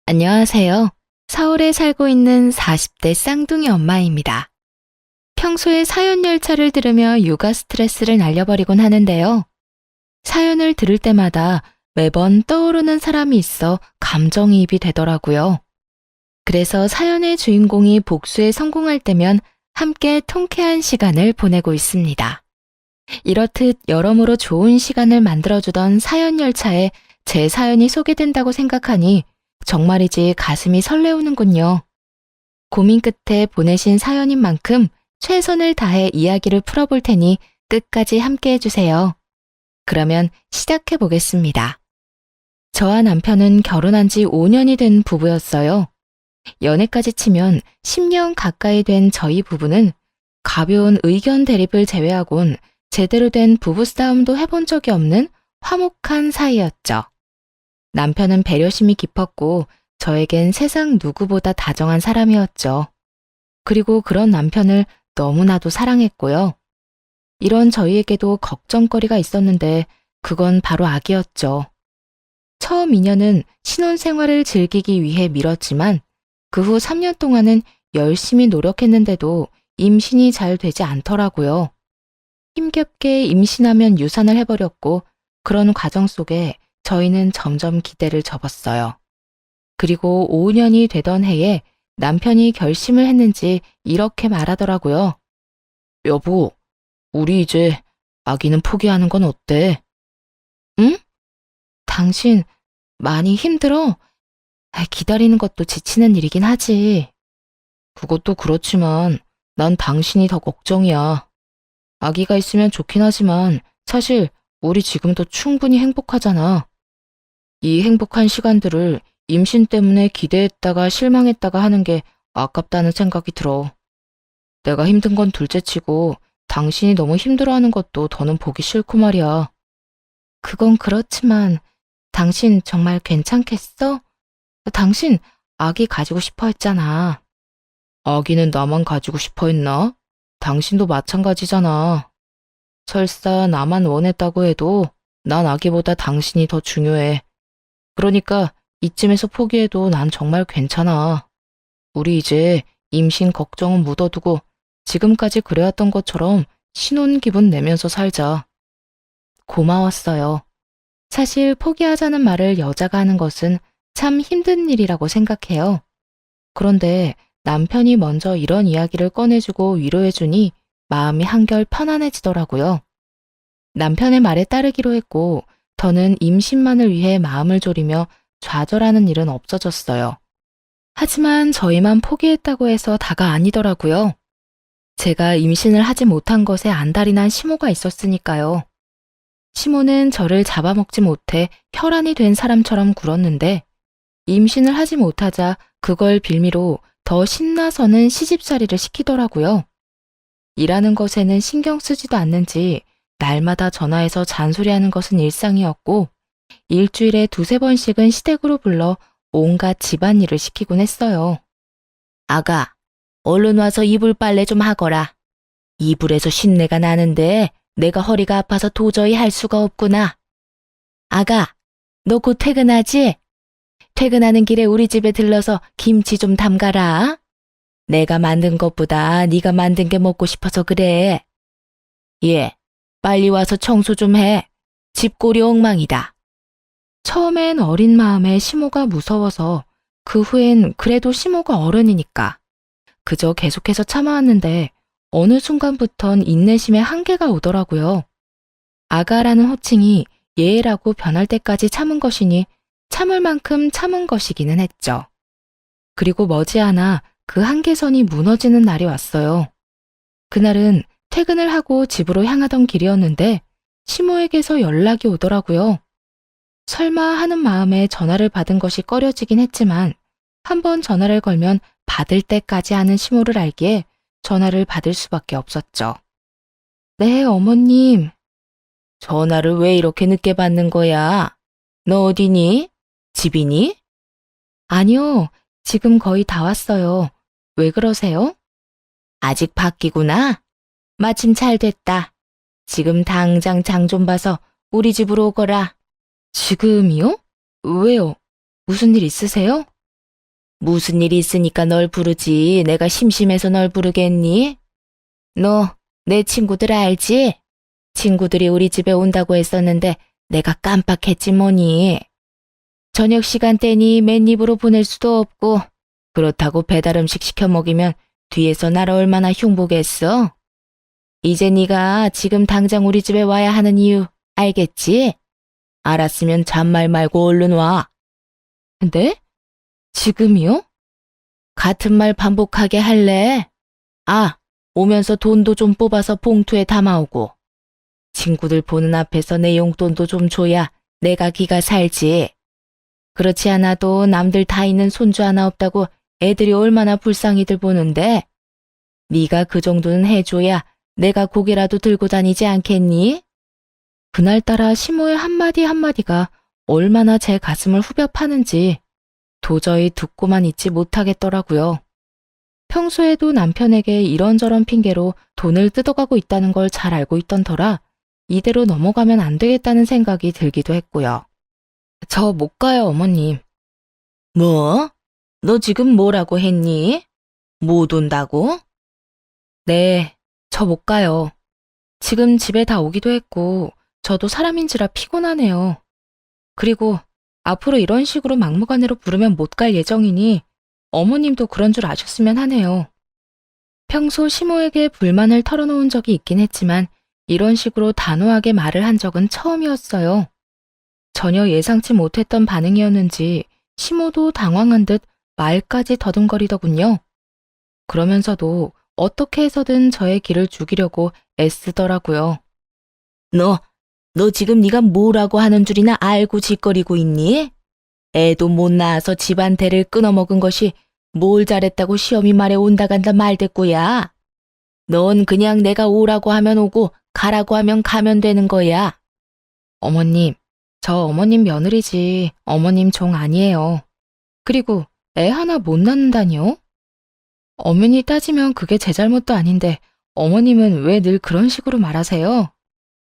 안녕하세요. 서울에 살고 있는 40대 쌍둥이 엄마입니다. 평소에 사연 열차를 들으며 육아 스트레스를 날려버리곤 하는데요. 사연을 들을 때마다 매번 떠오르는 사람이 있어 감정이입이 되더라고요. 그래서 사연의 주인공이 복수에 성공할 때면 함께 통쾌한 시간을 보내고 있습니다. 이렇듯 여러모로 좋은 시간을 만들어주던 사연 열차에 제 사연이 소개된다고 생각하니 정말이지 가슴이 설레우는군요. 고민 끝에 보내신 사연인 만큼 최선을 다해 이야기를 풀어볼 테니 끝까지 함께 해주세요. 그러면 시작해 보겠습니다. 저와 남편은 결혼한 지 5년이 된 부부였어요. 연애까지 치면 10년 가까이 된 저희 부부는 가벼운 의견 대립을 제외하곤 제대로 된 부부싸움도 해본 적이 없는 화목한 사이였죠. 남편은 배려심이 깊었고 저에겐 세상 누구보다 다정한 사람이었죠. 그리고 그런 남편을 너무나도 사랑했고요. 이런 저희에게도 걱정거리가 있었는데 그건 바로 아기였죠. 처음 2년은 신혼생활을 즐기기 위해 미뤘지만 그 후 3년 동안은 열심히 노력했는데도 임신이 잘 되지 않더라고요. 힘겹게 임신하면 유산을 해버렸고 그런 과정 속에 저희는 점점 기대를 접었어요. 그리고 5년이 되던 해에 남편이 결심을 했는지 이렇게 말하더라고요. 여보, 우리 이제 아기는 포기하는 건 어때? 응? 당신 많이 힘들어? 기다리는 것도 지치는 일이긴 하지. 그것도 그렇지만 난 당신이 더 걱정이야. 아기가 있으면 좋긴 하지만 사실 우리 지금도 충분히 행복하잖아. 이 행복한 시간들을 임신 때문에 기대했다가 실망했다가 하는 게 아깝다는 생각이 들어. 내가 힘든 건 둘째치고 당신이 너무 힘들어하는 것도 더는 보기 싫고 말이야. 그건 그렇지만 당신 정말 괜찮겠어? 당신 아기 가지고 싶어 했잖아. 아기는 나만 가지고 싶어 했나? 당신도 마찬가지잖아. 설사 나만 원했다고 해도 난 아기보다 당신이 더 중요해. 그러니까 이쯤에서 포기해도 난 정말 괜찮아. 우리 이제 임신 걱정은 묻어두고 지금까지 그래왔던 것처럼 신혼 기분 내면서 살자. 고마웠어요. 사실 포기하자는 말을 여자가 하는 것은 참 힘든 일이라고 생각해요. 그런데 남편이 먼저 이런 이야기를 꺼내주고 위로해주니 마음이 한결 편안해지더라고요. 남편의 말에 따르기로 했고 더는 임신만을 위해 마음을 졸이며 좌절하는 일은 없어졌어요. 하지만 저희만 포기했다고 해서 다가 아니더라고요. 제가 임신을 하지 못한 것에 안달이 난 시모가 있었으니까요. 시모는 저를 잡아먹지 못해 혈안이 된 사람처럼 굴었는데 임신을 하지 못하자 그걸 빌미로 더 신나서는 시집살이를 시키더라고요. 일하는 것에는 신경 쓰지도 않는지 날마다 전화해서 잔소리하는 것은 일상이었고 일주일에 2~3번씩은 시댁으로 불러 온갖 집안일을 시키곤 했어요. 아가, 얼른 와서 이불 빨래 좀 하거라. 이불에서 신내가 나는데 내가 허리가 아파서 도저히 할 수가 없구나. 아가, 너 곧 퇴근하지? 퇴근하는 길에 우리 집에 들러서 김치 좀 담가라. 내가 만든 것보다 네가 만든 게 먹고 싶어서 그래. 예, 빨리 와서 청소 좀 해. 집골이 엉망이다. 처음엔 어린 마음에 시모가 무서워서 그 후엔 그래도 시모가 어른이니까 그저 계속해서 참아왔는데 어느 순간부턴 인내심에 한계가 오더라고요. 아가라는 호칭이 예라고 변할 때까지 참은 것이니 참을 만큼 참은 것이기는 했죠. 그리고 머지않아 그 한계선이 무너지는 날이 왔어요. 그날은 퇴근을 하고 집으로 향하던 길이었는데 시모에게서 연락이 오더라고요. 설마 하는 마음에 전화를 받은 것이 꺼려지긴 했지만 한번 전화를 걸면 받을 때까지 하는 시모를 알기에 전화를 받을 수밖에 없었죠. 네, 어머님. 전화를 왜 이렇게 늦게 받는 거야? 너 어디니? 집이니? 아니요, 지금 거의 다 왔어요. 왜 그러세요? 아직 밖이구나. 마침 잘 됐다. 지금 당장 장 좀 봐서 우리 집으로 오거라. 지금이요? 왜요? 무슨 일 있으세요? 무슨 일 있으니까 널 부르지. 내가 심심해서 널 부르겠니? 너 내 친구들 알지? 친구들이 우리 집에 온다고 했었는데 내가 깜빡했지 뭐니. 저녁 시간대니 맨입으로 보낼 수도 없고 그렇다고 배달 음식 시켜 먹이면 뒤에서 날 얼마나 흉보겠어? 이제 네가 지금 당장 우리 집에 와야 하는 이유 알겠지? 알았으면 잔말 말고 얼른 와. 네? 지금이요? 같은 말 반복하게 할래? 아, 오면서 돈도 좀 뽑아서 봉투에 담아오고. 친구들 보는 앞에서 내 용돈도 좀 줘야 내가 기가 살지. 그렇지 않아도 남들 다 있는 손주 하나 없다고 애들이 얼마나 불쌍히들 보는데 네가 그 정도는 해줘야 내가 고개라도 들고 다니지 않겠니? 그날따라 시모의 한마디 한마디가 얼마나 제 가슴을 후벼 파는지 도저히 듣고만 있지 못하겠더라고요. 평소에도 남편에게 이런저런 핑계로 돈을 뜯어가고 있다는 걸 잘 알고 있던 터라 이대로 넘어가면 안 되겠다는 생각이 들기도 했고요. 저 못 가요, 어머님. 뭐? 너 지금 뭐라고 했니? 못 온다고? 네, 저 못 가요. 지금 집에 다 오기도 했고 저도 사람인지라 피곤하네요. 그리고 앞으로 이런 식으로 막무가내로 부르면 못 갈 예정이니 어머님도 그런 줄 아셨으면 하네요. 평소 시모에게 불만을 털어놓은 적이 있긴 했지만 이런 식으로 단호하게 말을 한 적은 처음이었어요. 전혀 예상치 못했던 반응이었는지 시모도 당황한 듯 말까지 더듬거리더군요. 그러면서도 어떻게 해서든 저의 길을 죽이려고 애쓰더라고요. 너 지금 네가 뭐라고 하는 줄이나 알고 짓거리고 있니? 애도 못 낳아서 집안 대를 끊어먹은 것이 뭘 잘했다고 시험이 말에 온다 간다 말대꾸야. 넌 그냥 내가 오라고 하면 오고 가라고 하면 가면 되는 거야. 어머님, 저 어머님 며느리지 어머님 종 아니에요. 그리고 애 하나 못 낳는다니요? 엄연히 따지면 그게 제 잘못도 아닌데 어머님은 왜 늘 그런 식으로 말하세요?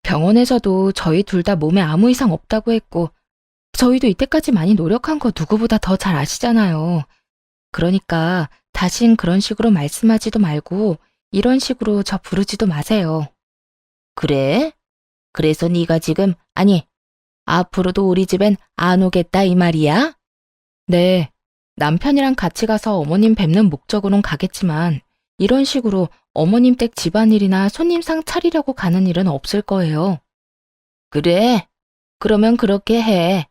병원에서도 저희 둘 다 몸에 아무 이상 없다고 했고 저희도 이때까지 많이 노력한 거 누구보다 더 잘 아시잖아요. 그러니까 다신 그런 식으로 말씀하지도 말고 이런 식으로 저 부르지도 마세요. 그래? 그래서 네가 지금 아니 앞으로도 우리 집엔 안 오겠다 이 말이야? 네. 남편이랑 같이 가서 어머님 뵙는 목적으론 가겠지만 이런 식으로 어머님 댁 집안일이나 손님상 차리려고 가는 일은 없을 거예요. 그래? 그러면 그렇게 해.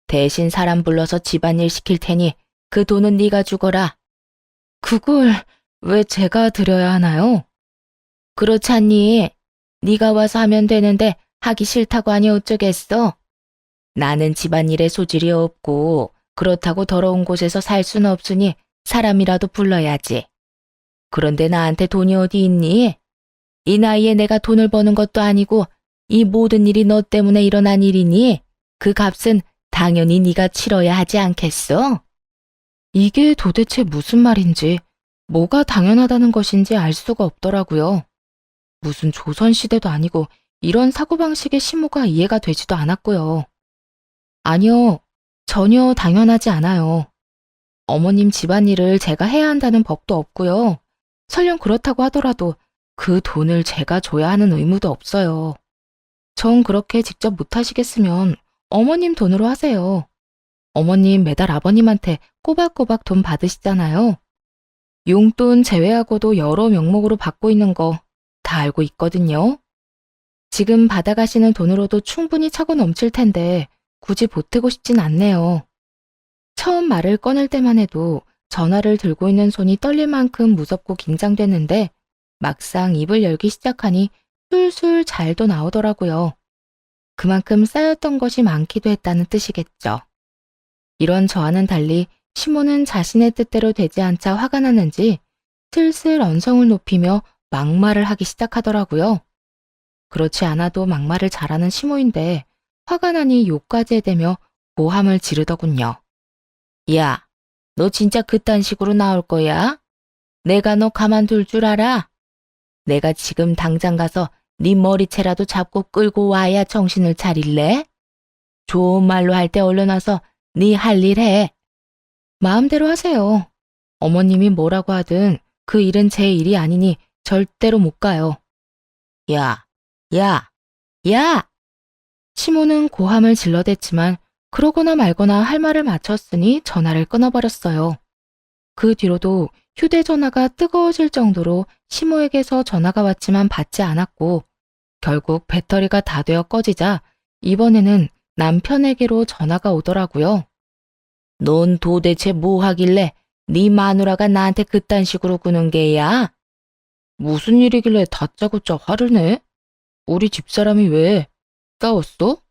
대신 사람 불러서 집안일 시킬 테니 그 돈은 네가 주거라. 그걸 왜 제가 드려야 하나요? 그렇잖니. 네가 와서 하면 되는데 하기 싫다고 하니 어쩌겠어? 나는 집안일에 소질이 없고 그렇다고 더러운 곳에서 살 수는 없으니 사람이라도 불러야지. 그런데 나한테 돈이 어디 있니? 이 나이에 내가 돈을 버는 것도 아니고 이 모든 일이 너 때문에 일어난 일이니 그 값은 당연히 네가 치러야 하지 않겠어? 이게 도대체 무슨 말인지 뭐가 당연하다는 것인지 알 수가 없더라고요. 무슨 조선시대도 아니고 이런 사고방식의 시모가 이해가 되지도 않았고요. 아니요, 전혀 당연하지 않아요. 어머님 집안일을 제가 해야 한다는 법도 없고요. 설령 그렇다고 하더라도 그 돈을 제가 줘야 하는 의무도 없어요. 전 그렇게 직접 못하시겠으면 어머님 돈으로 하세요. 어머님 매달 아버님한테 꼬박꼬박 돈 받으시잖아요. 용돈 제외하고도 여러 명목으로 받고 있는 거 다 알고 있거든요. 지금 받아가시는 돈으로도 충분히 차고 넘칠 텐데 굳이 보태고 싶진 않네요. 처음 말을 꺼낼 때만 해도 전화를 들고 있는 손이 떨릴 만큼 무섭고 긴장됐는데 막상 입을 열기 시작하니 술술 잘도 나오더라고요. 그만큼 쌓였던 것이 많기도 했다는 뜻이겠죠. 이런 저와는 달리 시모는 자신의 뜻대로 되지 않자 화가 났는지 슬슬 언성을 높이며 막말을 하기 시작하더라고요. 그렇지 않아도 막말을 잘하는 시모인데 화가 나니 욕까지 해대며 고함을 지르더군요. 야, 너 진짜 그딴 식으로 나올 거야? 내가 너 가만둘 줄 알아? 내가 지금 당장 가서 네 머리채라도 잡고 끌고 와야 정신을 차릴래? 좋은 말로 할 때 얼른 와서 네 할 일 해. 마음대로 하세요. 어머님이 뭐라고 하든 그 일은 제 일이 아니니 절대로 못 가요. 야, 야, 야! 시모는 고함을 질러댔지만 그러거나 말거나 할 말을 마쳤으니 전화를 끊어버렸어요. 그 뒤로도 휴대전화가 뜨거워질 정도로 시모에게서 전화가 왔지만 받지 않았고 결국 배터리가 다 되어 꺼지자 이번에는 남편에게로 전화가 오더라고요. 넌 도대체 뭐 하길래 네 마누라가 나한테 그딴 식으로 구는 게야? 무슨 일이길래 다짜고짜 화를 내? 우리 집사람이 왜? 싸웠어?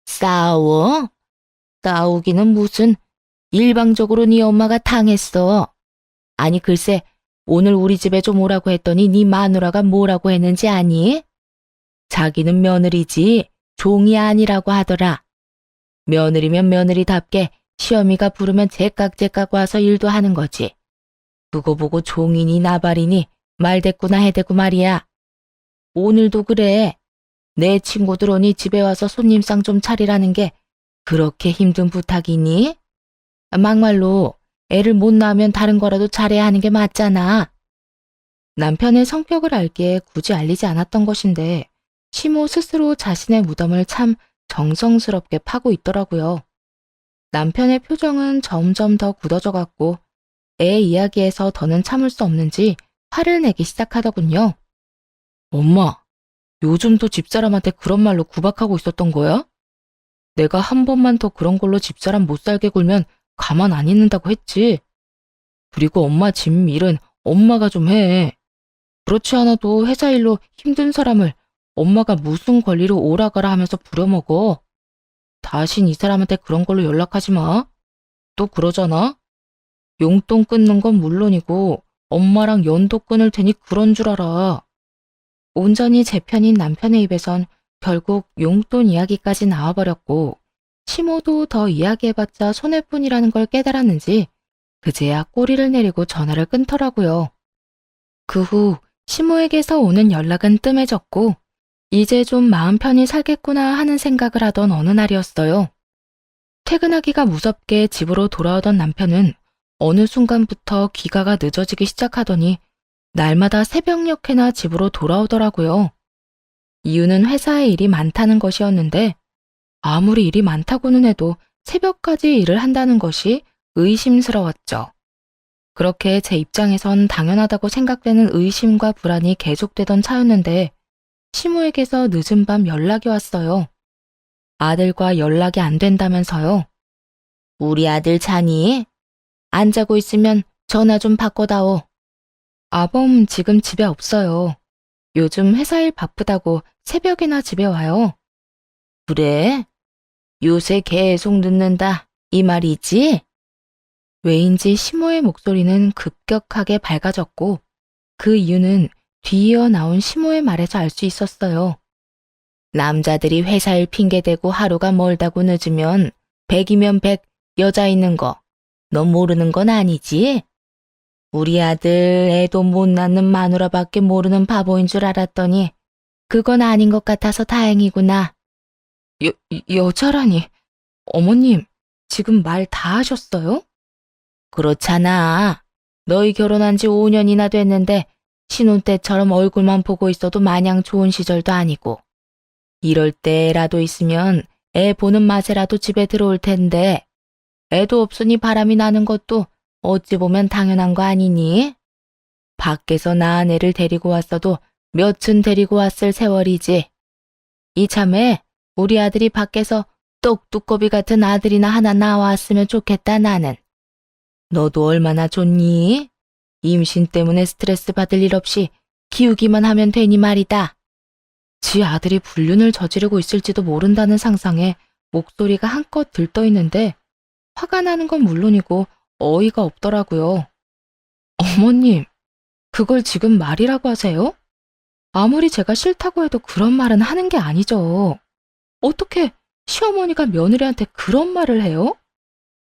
싸워? 싸우기는 무슨 일방적으로 네 엄마가 당했어. 아니 글쎄 오늘 우리 집에 좀 오라고 했더니 네 마누라가 뭐라고 했는지 아니? 자기는 며느리지 종이 아니라고 하더라. 며느리면 며느리답게 시어미가 부르면 제깍제깍 와서 일도 하는 거지. 그거 보고 종이니 나발이니 말대꾸나 해대고 말이야. 오늘도 그래. 내 친구들 오니 집에 와서 손님상 좀 차리라는 게 그렇게 힘든 부탁이니? 막말로 애를 못 낳으면 다른 거라도 잘해야 하는 게 맞잖아. 남편의 성격을 알기에 굳이 알리지 않았던 것인데 시모 스스로 자신의 무덤을 참 정성스럽게 파고 있더라고요. 남편의 표정은 점점 더 굳어져 갔고 애 이야기에서 더는 참을 수 없는지 화를 내기 시작하더군요. 엄마, 요즘도 집사람한테 그런 말로 구박하고 있었던 거야? 내가 한 번만 더 그런 걸로 집사람 못 살게 굴면 가만 안 있는다고 했지. 그리고 엄마 집 일은 엄마가 좀 해. 그렇지 않아도 회사 일로 힘든 사람을 엄마가 무슨 권리로 오라가라 하면서 부려먹어. 다신 이 사람한테 그런 걸로 연락하지 마. 또 그러잖아. 용돈 끊는 건 물론이고 엄마랑 연도 끊을 테니 그런 줄 알아. 온전히 제 편인 남편의 입에선 결국 용돈 이야기까지 나와버렸고 시모도 더 이야기해봤자 손해뿐이라는 걸 깨달았는지 그제야 꼬리를 내리고 전화를 끊더라고요. 그 후 시모에게서 오는 연락은 뜸해졌고 이제 좀 마음 편히 살겠구나 하는 생각을 하던 어느 날이었어요. 퇴근하기가 무섭게 집으로 돌아오던 남편은 어느 순간부터 귀가가 늦어지기 시작하더니 날마다 새벽녘에나 집으로 돌아오더라고요. 이유는 회사에 일이 많다는 것이었는데 아무리 일이 많다고는 해도 새벽까지 일을 한다는 것이 의심스러웠죠. 그렇게 제 입장에선 당연하다고 생각되는 의심과 불안이 계속되던 차였는데 시모에게서 늦은 밤 연락이 왔어요. 아들과 연락이 안 된다면서요. 우리 아들 자니? 안 자고 있으면 전화 좀 바꿔다오. 아범 지금 집에 없어요. 요즘 회사 일 바쁘다고 새벽이나 집에 와요. 그래? 요새 계속 늦는다. 이 말이지? 왜인지 시모의 목소리는 급격하게 밝아졌고 그 이유는 뒤이어 나온 시모의 말에서 알 수 있었어요. 남자들이 회사 일 핑계대고 하루가 멀다고 늦으면 100이면 100 여자 있는 거 너 모르는 건 아니지? 우리 아들 애도 못 낳는 마누라밖에 모르는 바보인 줄 알았더니 그건 아닌 것 같아서 다행이구나. 여자라니. 어머님, 지금 말 다 하셨어요? 그렇잖아. 너희 결혼한 지 5년이나 됐는데 신혼 때처럼 얼굴만 보고 있어도 마냥 좋은 시절도 아니고 이럴 때라도 있으면 애 보는 맛에라도 집에 들어올 텐데 애도 없으니 바람이 나는 것도 어찌 보면 당연한 거 아니니? 밖에서 낳은 애를 데리고 왔어도 몇은 데리고 왔을 세월이지. 이참에 우리 아들이 밖에서 똑두꺼비 같은 아들이나 하나 나왔으면 좋겠다 나는. 너도 얼마나 좋니? 임신 때문에 스트레스 받을 일 없이 키우기만 하면 되니 말이다. 지 아들이 불륜을 저지르고 있을지도 모른다는 상상에 목소리가 한껏 들떠 있는데 화가 나는 건 물론이고 어이가 없더라고요. 어머님, 그걸 지금 말이라고 하세요? 아무리 제가 싫다고 해도 그런 말은 하는 게 아니죠. 어떻게 시어머니가 며느리한테 그런 말을 해요?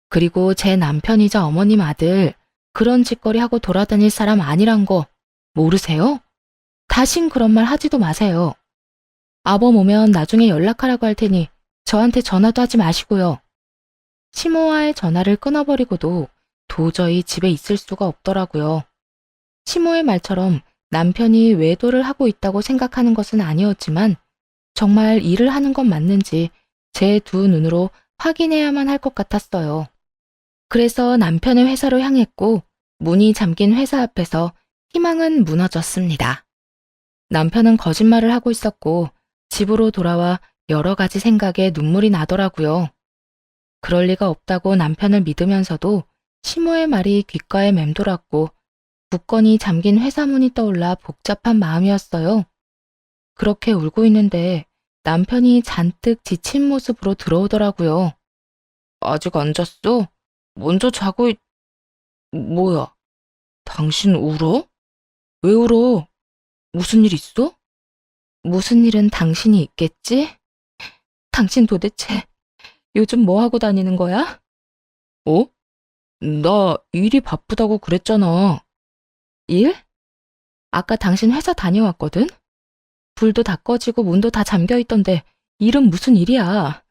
그리고 제 남편이자 어머님 아들 그런 짓거리 하고 돌아다닐 사람 아니란 거 모르세요? 다신 그런 말 하지도 마세요. 아범 오면 나중에 연락하라고 할 테니 저한테 전화도 하지 마시고요. 시모와의 전화를 끊어버리고도 도저히 집에 있을 수가 없더라고요. 시모의 말처럼 남편이 외도를 하고 있다고 생각하는 것은 아니었지만 정말 일을 하는 건 맞는지 제 두 눈으로 확인해야만 할 것 같았어요. 그래서 남편의 회사로 향했고 문이 잠긴 회사 앞에서 희망은 무너졌습니다. 남편은 거짓말을 하고 있었고 집으로 돌아와 여러 가지 생각에 눈물이 나더라고요. 그럴 리가 없다고 남편을 믿으면서도 시모의 말이 귓가에 맴돌았고 굳건히 잠긴 회사 문이 떠올라 복잡한 마음이었어요. 그렇게 울고 있는데 남편이 잔뜩 지친 모습으로 들어오더라고요. 아직 안 잤어? 먼저 뭐야? 당신 울어? 왜 울어? 무슨 일 있어? 무슨 일은 당신이 있겠지? 당신 도대체 요즘 뭐 하고 다니는 거야? 어? 나 일이 바쁘다고 그랬잖아. 일? 아까 당신 회사 다녀왔거든? 불도 다 꺼지고 문도 다 잠겨 있던데 일은 무슨 일이야?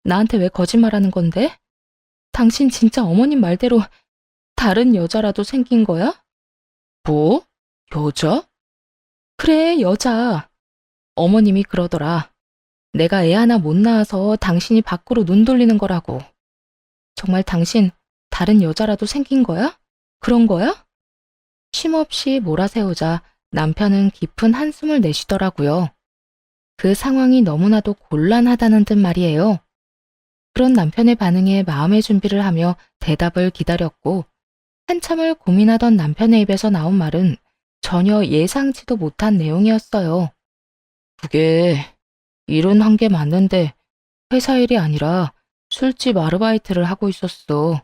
나한테 왜 거짓말하는 건데? 당신 진짜 어머님 말대로 다른 여자라도 생긴 거야? 뭐? 여자? 그래, 여자. 어머님이 그러더라. 내가 애 하나 못 낳아서 당신이 밖으로 눈 돌리는 거라고. 정말 당신 다른 여자라도 생긴 거야? 그런 거야? 쉼없이 몰아세우자 남편은 깊은 한숨을 내쉬더라고요. 그 상황이 너무나도 곤란하다는 듯 말이에요. 그런 남편의 반응에 마음의 준비를 하며 대답을 기다렸고 한참을 고민하던 남편의 입에서 나온 말은 전혀 예상치도 못한 내용이었어요. 그게 일은 한 게 맞는데 회사 일이 아니라 술집 아르바이트를 하고 있었어.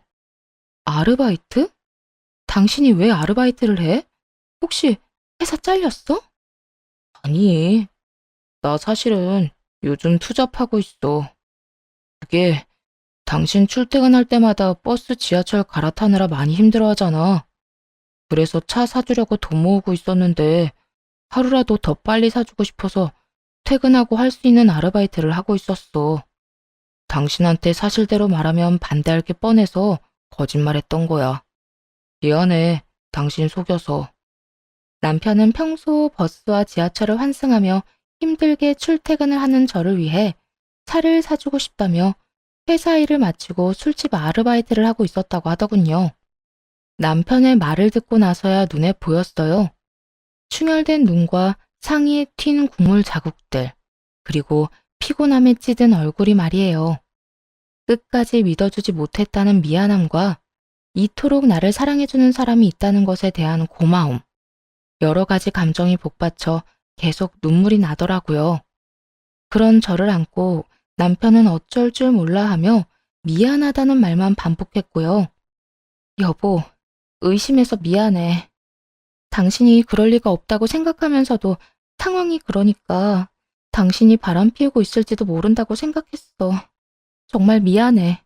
아르바이트? 당신이 왜 아르바이트를 해? 혹시 회사 잘렸어? 아니, 나 사실은 요즘 투잡하고 있어. 그게 당신 출퇴근할 때마다 버스 지하철 갈아타느라 많이 힘들어하잖아. 그래서 차 사주려고 돈 모으고 있었는데 하루라도 더 빨리 사주고 싶어서 퇴근하고 할 수 있는 아르바이트를 하고 있었어. 당신한테 사실대로 말하면 반대할 게 뻔해서 거짓말했던 거야. 미안해, 당신 속여서. 남편은 평소 버스와 지하철을 환승하며 힘들게 출퇴근을 하는 저를 위해 차를 사주고 싶다며 회사 일을 마치고 술집 아르바이트를 하고 있었다고 하더군요. 남편의 말을 듣고 나서야 눈에 보였어요. 충혈된 눈과 상의에 튄 국물 자국들, 그리고 피곤함에 찌든 얼굴이 말이에요. 끝까지 믿어주지 못했다는 미안함과 이토록 나를 사랑해주는 사람이 있다는 것에 대한 고마움, 여러 가지 감정이 복받쳐 계속 눈물이 나더라고요. 그런 저를 안고 남편은 어쩔 줄 몰라 하며 미안하다는 말만 반복했고요. 여보, 의심해서 미안해. 당신이 그럴 리가 없다고 생각하면서도 상황이 그러니까 당신이 바람 피우고 있을지도 모른다고 생각했어. 정말 미안해.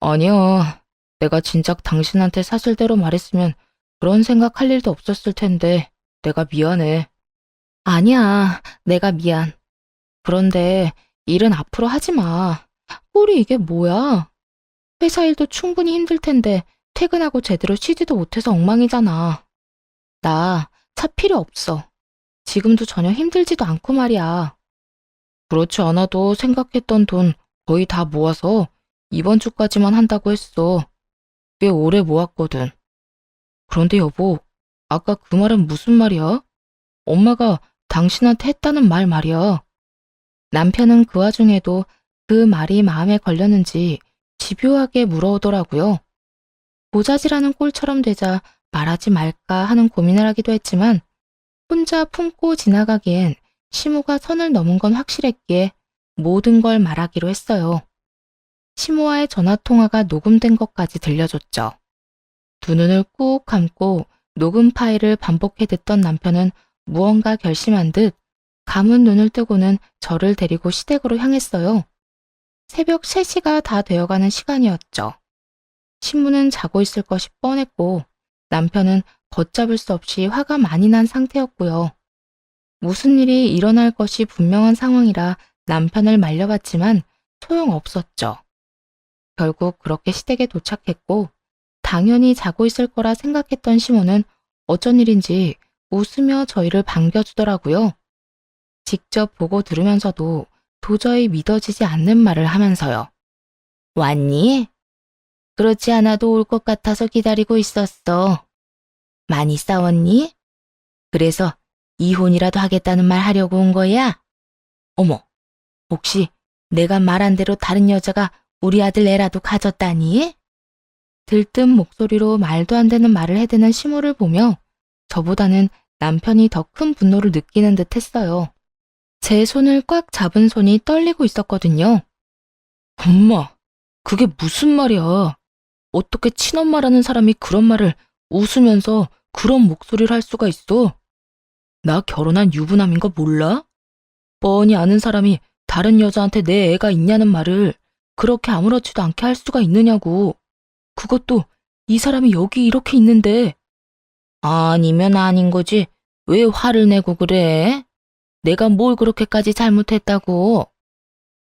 아니야. 내가 진작 당신한테 사실대로 말했으면 그런 생각할 일도 없었을 텐데 내가 미안해. 아니야, 내가 미안. 그런데 일은 앞으로 하지 마. 꼴이 이게 뭐야? 회사 일도 충분히 힘들 텐데 퇴근하고 제대로 쉬지도 못해서 엉망이잖아. 나 차 필요 없어. 지금도 전혀 힘들지도 않고 말이야. 그렇지 않아도 생각했던 돈 거의 다 모아서 이번 주까지만 한다고 했어. 꽤 오래 모았거든. 그런데 여보, 아까 그 말은 무슨 말이야? 엄마가 당신한테 했다는 말 말이야. 남편은 그 와중에도 그 말이 마음에 걸렸는지 집요하게 물어오더라고요. 보자지라는 꼴처럼 되자 말하지 말까 하는 고민을 하기도 했지만 혼자 품고 지나가기엔 시모가 선을 넘은 건 확실했기에 모든 걸 말하기로 했어요. 시모와의 전화통화가 녹음된 것까지 들려줬죠. 두 눈을 꾹 감고 녹음 파일을 반복해 듣던 남편은 무언가 결심한 듯 감은 눈을 뜨고는 저를 데리고 시댁으로 향했어요. 새벽 3시가 다 되어가는 시간이었죠. 신부는 자고 있을 것이 뻔했고 남편은 걷잡을 수 없이 화가 많이 난 상태였고요. 무슨 일이 일어날 것이 분명한 상황이라 남편을 말려봤지만 소용없었죠. 결국 그렇게 시댁에 도착했고 당연히 자고 있을 거라 생각했던 시모는 어쩐 일인지 웃으며 저희를 반겨주더라고요. 직접 보고 들으면서도 도저히 믿어지지 않는 말을 하면서요. 왔니? 그렇지 않아도 올 것 같아서 기다리고 있었어. 많이 싸웠니? 그래서 이혼이라도 하겠다는 말 하려고 온 거야? 어머, 혹시 내가 말한 대로 다른 여자가 우리 아들 애라도 가졌다니? 들뜬 목소리로 말도 안 되는 말을 해대는 시모를 보며 저보다는 남편이 더 큰 분노를 느끼는 듯 했어요. 제 손을 꽉 잡은 손이 떨리고 있었거든요. 엄마, 그게 무슨 말이야? 어떻게 친엄마라는 사람이 그런 말을 웃으면서 그런 목소리를 할 수가 있어? 나 결혼한 유부남인 거 몰라? 뻔히 아는 사람이 다른 여자한테 내 애가 있냐는 말을 그렇게 아무렇지도 않게 할 수가 있느냐고. 그것도 이 사람이 여기 이렇게 있는데. 아니면 아닌 거지. 왜 화를 내고 그래? 내가 뭘 그렇게까지 잘못했다고?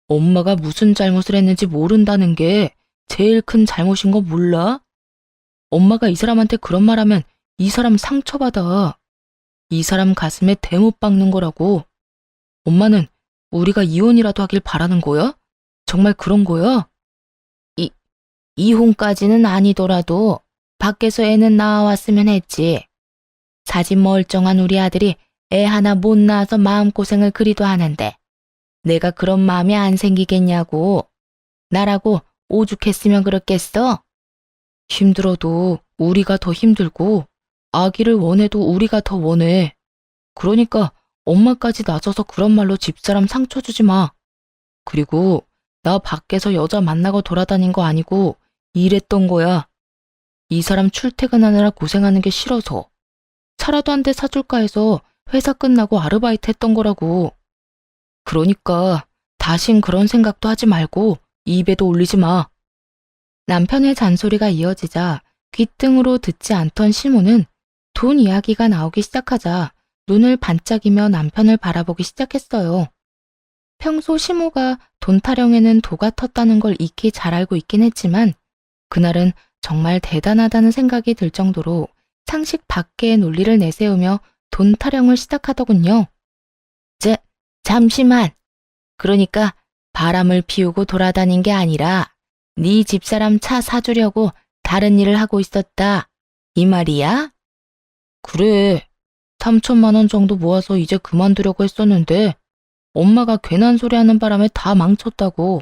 엄마가 무슨 잘못을 했는지 모른다는 게 제일 큰 잘못인 거 몰라? 엄마가 이 사람한테 그런 말 하면 이 사람 상처받아. 이 사람 가슴에 대못 박는 거라고. 엄마는 우리가 이혼이라도 하길 바라는 거야? 정말 그런 거야? 이혼까지는 아니더라도 밖에서 애는 나왔으면 했지. 사진 멀쩡한 우리 아들이 애 하나 못 낳아서 마음고생을 그리도 하는데 내가 그런 마음이 안 생기겠냐고. 나라고 오죽했으면 그렇겠어? 힘들어도 우리가 더 힘들고 아기를 원해도 우리가 더 원해. 그러니까 엄마까지 낮아서 그런 말로 집사람 상처 주지 마. 그리고 나 밖에서 여자 만나고 돌아다닌 거 아니고 일했던 거야. 이 사람 출퇴근하느라 고생하는 게 싫어서 차라도 한 대 사줄까 해서 회사 끝나고 아르바이트 했던 거라고. 그러니까 다신 그런 생각도 하지 말고 입에도 올리지 마. 남편의 잔소리가 이어지자 귓등으로 듣지 않던 시모는 돈 이야기가 나오기 시작하자 눈을 반짝이며 남편을 바라보기 시작했어요. 평소 시모가 돈 타령에는 도가 텄다는 걸 익히 잘 알고 있긴 했지만 그날은 정말 대단하다는 생각이 들 정도로 상식 밖의 논리를 내세우며 돈 타령을 시작하더군요. 잠시만. 그러니까 바람을 피우고 돌아다닌 게 아니라 네 집사람 차 사주려고 다른 일을 하고 있었다. 이 말이야? 그래. 3천만 원 정도 모아서 이제 그만두려고 했었는데 엄마가 괜한 소리 하는 바람에 다 망쳤다고.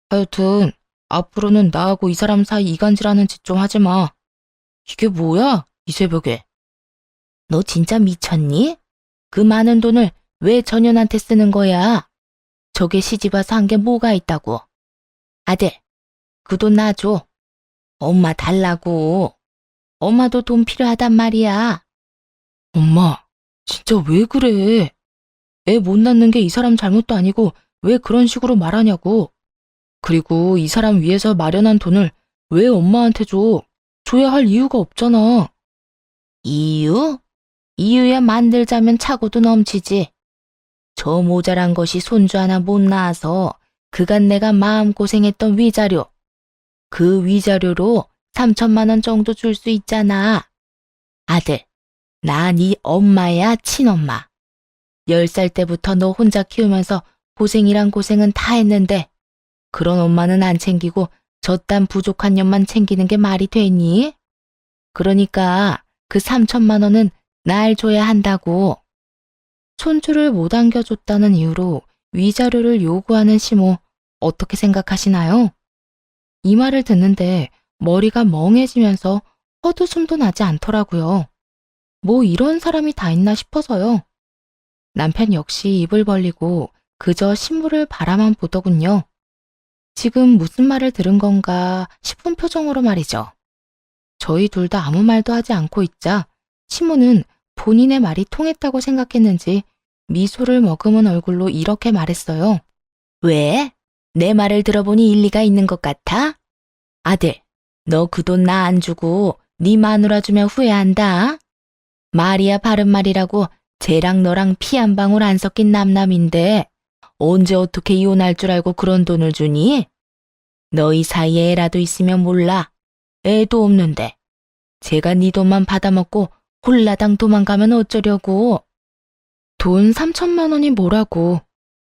하여튼 앞으로는 나하고 이 사람 사이 이간질하는 짓 좀 하지 마. 이게 뭐야? 이 새벽에. 너 진짜 미쳤니? 그 많은 돈을 왜 전현한테 쓰는 거야? 저게 시집 와서 한 게 뭐가 있다고. 아들, 그 돈 놔줘. 엄마 달라고. 엄마도 돈 필요하단 말이야. 엄마, 진짜 왜 그래? 애 못 낳는 게 이 사람 잘못도 아니고 왜 그런 식으로 말하냐고. 그리고 이 사람 위해서 마련한 돈을 왜 엄마한테 줘? 줘야 할 이유가 없잖아. 이유? 이유야 만들자면 차고도 넘치지. 저 모자란 것이 손주 하나 못 낳아서 그간 내가 마음고생했던 위자료. 그 위자료로 3천만 원 정도 줄 수 있잖아. 아들, 나 네 엄마야 친엄마. 10살 때부터 너 혼자 키우면서 고생이란 고생은 다 했는데 그런 엄마는 안 챙기고 저딴 부족한 년만 챙기는 게 말이 되니? 그러니까 그 3천만 원은 날 줘야 한다고. 손주를 못 안겨줬다는 이유로 위자료를 요구하는 시모 어떻게 생각하시나요? 이 말을 듣는데 머리가 멍해지면서 헛웃음도 나지 않더라고요. 뭐 이런 사람이 다 있나 싶어서요. 남편 역시 입을 벌리고 그저 신부를 바라만 보더군요. 지금 무슨 말을 들은 건가 싶은 표정으로 말이죠. 저희 둘 다 아무 말도 하지 않고 있자 시모는 본인의 말이 통했다고 생각했는지 미소를 머금은 얼굴로 이렇게 말했어요. 왜? 내 말을 들어보니 일리가 있는 것 같아? 아들, 너 그 돈 나 안 주고 네 마누라 주면 후회한다. 말이야 바른 말이라고 쟤랑 너랑 피 한 방울 안 섞인 남남인데 언제 어떻게 이혼할 줄 알고 그런 돈을 주니? 너희 사이에 애라도 있으면 몰라. 애도 없는데. 제가 네 돈만 받아먹고 홀라당 도망가면 어쩌려고. 돈 3천만 원이 뭐라고.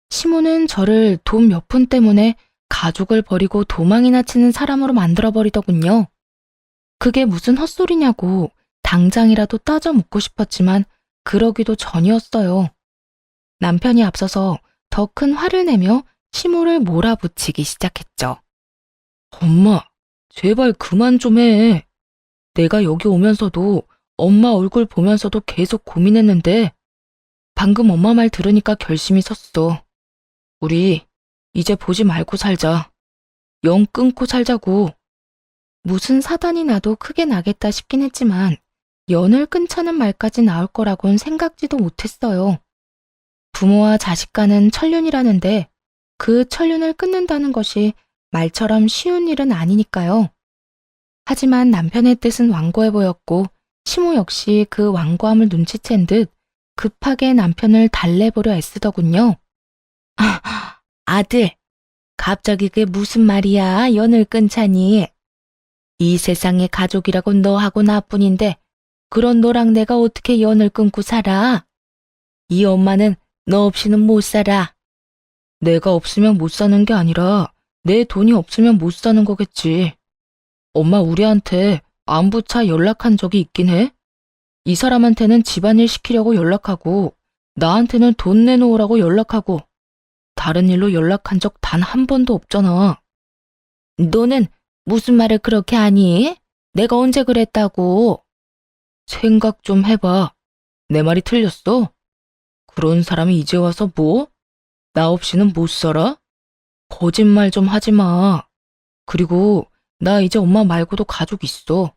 시모는 저를 돈 몇 푼 때문에 가족을 버리고 도망이나 치는 사람으로 만들어버리더군요. 그게 무슨 헛소리냐고 당장이라도 따져 묻고 싶었지만 그러기도 전이었어요. 남편이 앞서서 더 큰 화를 내며 시모를 몰아붙이기 시작했죠. 엄마, 제발 그만 좀 해. 내가 여기 오면서도 엄마 얼굴 보면서도 계속 고민했는데 방금 엄마 말 들으니까 결심이 섰어. 우리 이제 보지 말고 살자. 영 끊고 살자고. 무슨 사단이 나도 크게 나겠다 싶긴 했지만 연을 끊자는 말까지 나올 거라곤 생각지도 못했어요. 부모와 자식 간은 천륜이라는데 그 천륜을 끊는다는 것이 말처럼 쉬운 일은 아니니까요. 하지만 남편의 뜻은 완고해 보였고 시모 역시 그 완고함을 눈치챈 듯 급하게 남편을 달래보려 애쓰더군요. 아들, 갑자기 그게 무슨 말이야? 연을 끊자니. 이 세상에 가족이라고 너하고 나뿐인데 그런 너랑 내가 어떻게 연을 끊고 살아? 이 엄마는 너 없이는 못 살아. 내가 없으면 못 사는 게 아니라 내 돈이 없으면 못 사는 거겠지. 엄마 우리한테 안부차 연락한 적이 있긴 해? 이 사람한테는 집안일 시키려고 연락하고 나한테는 돈 내놓으라고 연락하고 다른 일로 연락한 적 단 한 번도 없잖아. 너는 무슨 말을 그렇게 하니? 내가 언제 그랬다고? 생각 좀 해봐. 내 말이 틀렸어? 그런 사람이 이제 와서 뭐? 나 없이는 못 살아? 거짓말 좀 하지 마. 그리고 나 이제 엄마 말고도 가족 있어.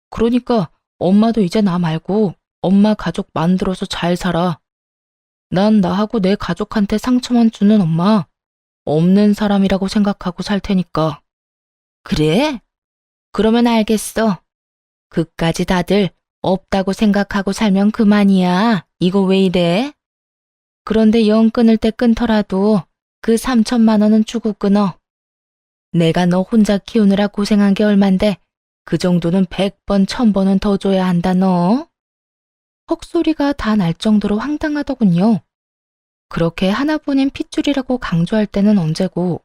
그러니까 엄마도 이제 나 말고 엄마 가족 만들어서 잘 살아. 난 나하고 내 가족한테 상처만 주는 엄마, 없는 사람이라고 생각하고 살 테니까. 그래? 그러면 알겠어. 그까지 다들 없다고 생각하고 살면 그만이야. 이거 왜 이래? 그런데 영 끊을 때 끊더라도 그 3천만 원은 주고 끊어. 내가 너 혼자 키우느라 고생한 게 얼만데 그 정도는 100번, 1000번은 더 줘야 한다 너. 헉소리가 다 날 정도로 황당하더군요. 그렇게 하나뿐인 핏줄이라고 강조할 때는 언제고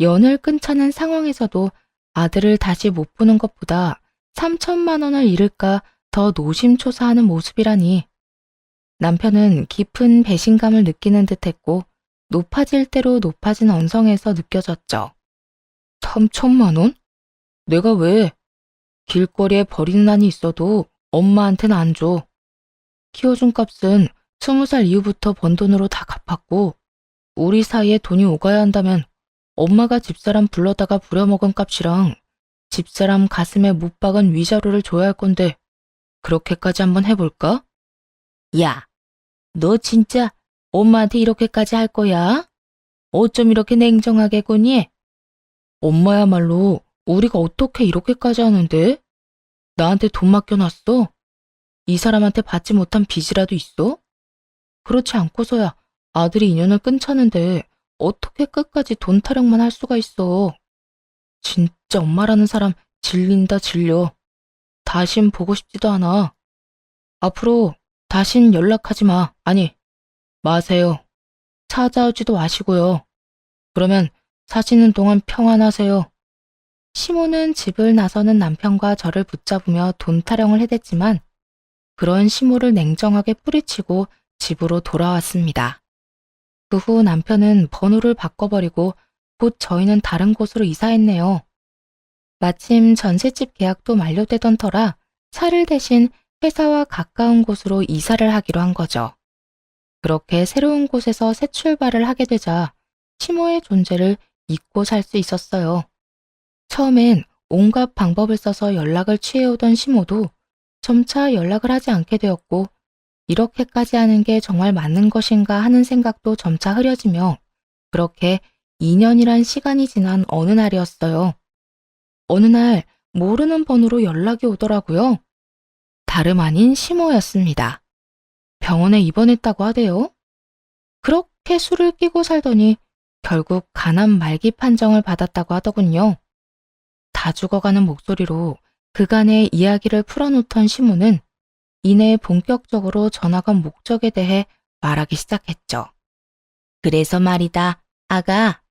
연을 끊자는 상황에서도 아들을 다시 못 보는 것보다 3천만 원을 잃을까 더 노심초사하는 모습이라니. 남편은 깊은 배신감을 느끼는 듯했고 높아질 대로 높아진 언성에서 느껴졌죠. 3천만 원? 내가 왜? 길거리에 버리는 한이 있어도 엄마한테는 안 줘. 키워준 값은 20살 이후부터 번 돈으로 다 갚았고 우리 사이에 돈이 오가야 한다면 엄마가 집사람 불러다가 부려먹은 값이랑 집사람 가슴에 못 박은 위자료를 줘야 할 건데 그렇게까지 한번 해볼까? 야, 너 진짜 엄마한테 이렇게까지 할 거야? 어쩜 이렇게 냉정하게 구니? 엄마야말로 우리가 어떻게 이렇게까지 하는데? 나한테 돈 맡겨놨어? 이 사람한테 받지 못한 빚이라도 있어? 그렇지 않고서야 아들이 인연을 끊자는데 어떻게 끝까지 돈 타령만 할 수가 있어. 진짜 엄마라는 사람 질린다 질려. 다신 보고 싶지도 않아. 앞으로 다신 연락하지 마. 아니, 마세요. 찾아오지도 마시고요. 그러면 사시는 동안 평안하세요. 시모는 집을 나서는 남편과 저를 붙잡으며 돈 타령을 해댔지만 그런 시모를 냉정하게 뿌리치고 집으로 돌아왔습니다. 그 후 남편은 번호를 바꿔버리고 곧 저희는 다른 곳으로 이사했네요. 마침 전셋집 계약도 만료되던 터라 차를 대신 회사와 가까운 곳으로 이사를 하기로 한 거죠. 그렇게 새로운 곳에서 새 출발을 하게 되자 시모의 존재를 잊고 살 수 있었어요. 처음엔 온갖 방법을 써서 연락을 취해오던 시모도 점차 연락을 하지 않게 되었고 이렇게까지 하는 게 정말 맞는 것인가 하는 생각도 점차 흐려지며 그렇게 2년이란 시간이 지난 어느 날이었어요. 어느 날 모르는 번호로 연락이 오더라고요. 다름 아닌 시모였습니다. 병원에 입원했다고 하대요. 그렇게 술을 끼고 살더니 결국 간암 말기 판정을 받았다고 하더군요. 다 죽어가는 목소리로 그간의 이야기를 풀어놓던 시모는 이내 본격적으로 전화건 목적에 대해 말하기 시작했죠. 그래서 말이다, 아가.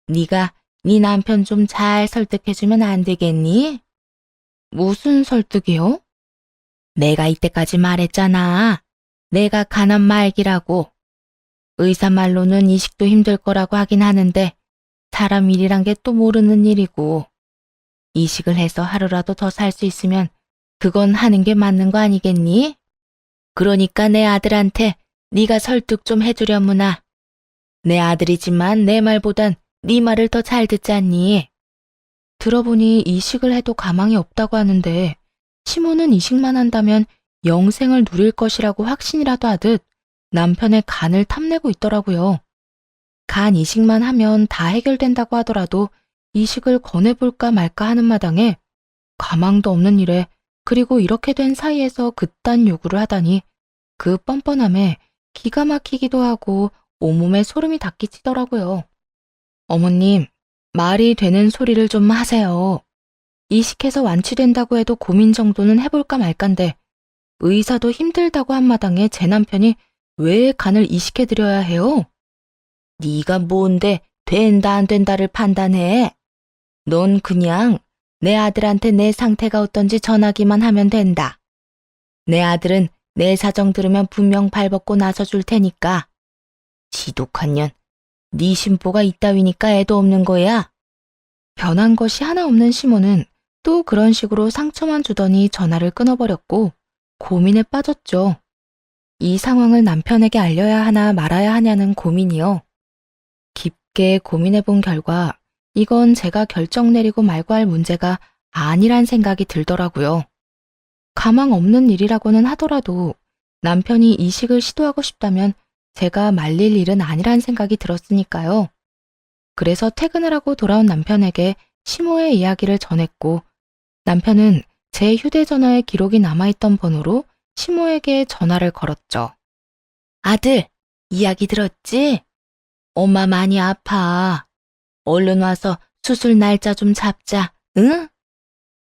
네가 네 남편 좀 잘 설득해주면 안 되겠니? 무슨 설득이요? 내가 이때까지 말했잖아. 내가 간암 말기라고. 의사 말로는 이식도 힘들 거라고 하긴 하는데 사람 일이란 게 또 모르는 일이고 이식을 해서 하루라도 더 살 수 있으면 그건 하는 게 맞는 거 아니겠니? 그러니까 내 아들한테 네가 설득 좀 해주려무나. 내 아들이지만 내 말보단 네 말을 더 잘 듣잖니. 들어보니 이식을 해도 가망이 없다고 하는데 시모는 이식만 한다면 영생을 누릴 것이라고 확신이라도 하듯 남편의 간을 탐내고 있더라고요. 간 이식만 하면 다 해결된다고 하더라도 이식을 권해볼까 말까 하는 마당에 가망도 없는 일에 그리고 이렇게 된 사이에서 그딴 요구를 하다니 그 뻔뻔함에 기가 막히기도 하고 온몸에 소름이 닿기치더라고요. 어머님, 말이 되는 소리를 좀 하세요. 이식해서 완치된다고 해도 고민 정도는 해볼까 말까인데 의사도 힘들다고 한 마당에 제 남편이 왜 간을 이식해드려야 해요? 네가 뭔데 된다 안 된다를 판단해. 넌 그냥 내 아들한테 내 상태가 어떤지 전하기만 하면 된다. 내 아들은 내 사정 들으면 분명 발벗고 나서줄 테니까. 지독한 년, 네 심보가 이따위니까 애도 없는 거야. 변한 것이 하나 없는 시모는 또 그런 식으로 상처만 주더니 전화를 끊어버렸고 고민에 빠졌죠. 이 상황을 남편에게 알려야 하나 말아야 하냐는 고민이요. 깊게 고민해본 결과 이건 제가 결정 내리고 말고 할 문제가 아니란 생각이 들더라고요. 가망 없는 일이라고는 하더라도 남편이 이식을 시도하고 싶다면 제가 말릴 일은 아니란 생각이 들었으니까요. 그래서 퇴근을 하고 돌아온 남편에게 시모의 이야기를 전했고 남편은 제 휴대전화에 기록이 남아있던 번호로 시모에게 전화를 걸었죠. 아들, 이야기 들었지? 엄마 많이 아파. 얼른 와서 수술 날짜 좀 잡자, 응?